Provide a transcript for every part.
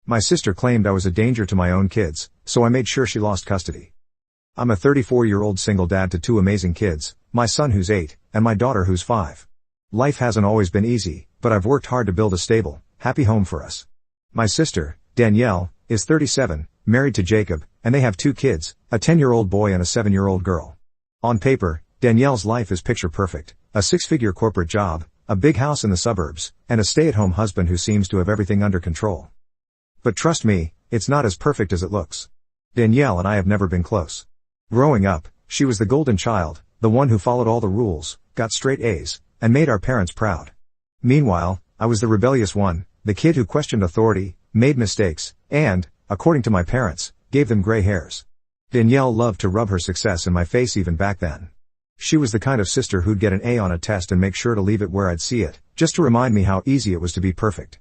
My sister claimed I was a danger to my own kids, so I made sure she lost custody. I'm a 34-year-old single dad to two amazing kids, my son who's 8, and my daughter who's 5. Life hasn't always been easy, but I've worked hard to build a stable, happy home for us. My sister, Danielle, is 37, married to Jacob, and they have 2 kids, a 10-year-old boy and a 7-year-old girl. On paper, Danielle's life is picture perfect, a 6-figure corporate job, a big house in the suburbs, and a stay-at-home husband who seems to have everything under control. But trust me, it's not as perfect as it looks. Danielle and I have never been close. Growing up, she was the golden child, the one who followed all the rules, got straight A's, and made our parents proud. Meanwhile, I was the rebellious one, the kid who questioned authority, made mistakes, and, according to my parents, gave them gray hairs. Danielle loved to rub her success in my face even back then. She was the kind of sister who'd get an A on a test and make sure to leave it where I'd see it, just to remind me how easy it was to be perfect.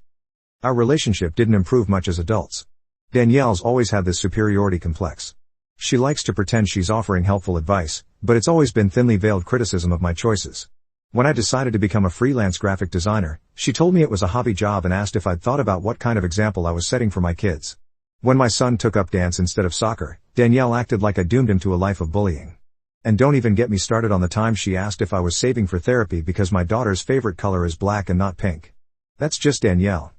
Our relationship didn't improve much as adults. Danielle's always had this superiority complex. She likes to pretend she's offering helpful advice, but it's always been thinly veiled criticism of my choices. When I decided to become a freelance graphic designer, she told me it was a hobby job and asked if I'd thought about what kind of example I was setting for my kids. When my son took up dance instead of soccer, Danielle acted like I doomed him to a life of bullying. And don't even get me started on the time she asked if I was saving for therapy because my daughter's favorite color is black and not pink. That's just Danielle.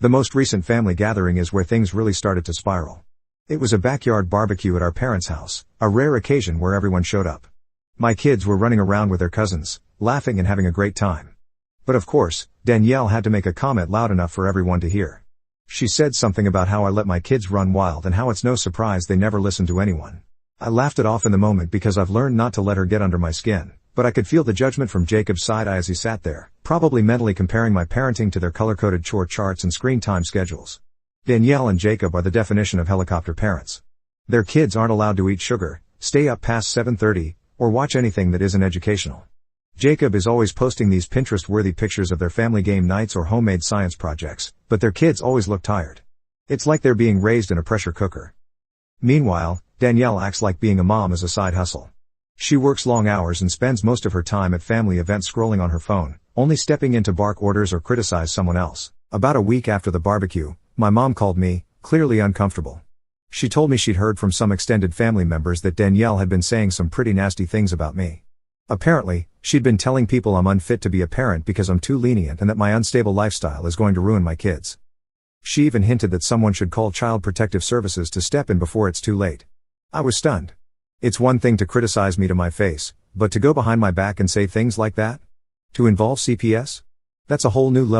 The most recent family gathering is where things really started to spiral. It was a backyard barbecue at our parents' house, a rare occasion where everyone showed up. My kids were running around with their cousins, laughing and having a great time. But of course, Danielle had to make a comment loud enough for everyone to hear. She said something about how I let my kids run wild and how it's no surprise they never listen to anyone. I laughed it off in the moment because I've learned not to let her get under my skin, but I could feel the judgment from Jacob's side eye as he sat there, probably mentally comparing my parenting to their color-coded chore charts and screen time schedules. Danielle and Jacob are the definition of helicopter parents. Their kids aren't allowed to eat sugar, stay up past 7:30, or watch anything that isn't educational. Jacob is always posting these Pinterest-worthy pictures of their family game nights or homemade science projects, but their kids always look tired. It's like they're being raised in a pressure cooker. Meanwhile, Danielle acts like being a mom is a side hustle. She works long hours and spends most of her time at family events scrolling on her phone, only stepping in to bark orders or criticize someone else. About a week after the barbecue, my mom called me, clearly uncomfortable. She told me she'd heard from some extended family members that Danielle had been saying some pretty nasty things about me. Apparently, she'd been telling people I'm unfit to be a parent because I'm too lenient and that my unstable lifestyle is going to ruin my kids. She even hinted that someone should call Child Protective Services to step in before it's too late. I was stunned. It's one thing to criticize me to my face, but to go behind my back and say things like that? To involve CPS? That's a whole new level.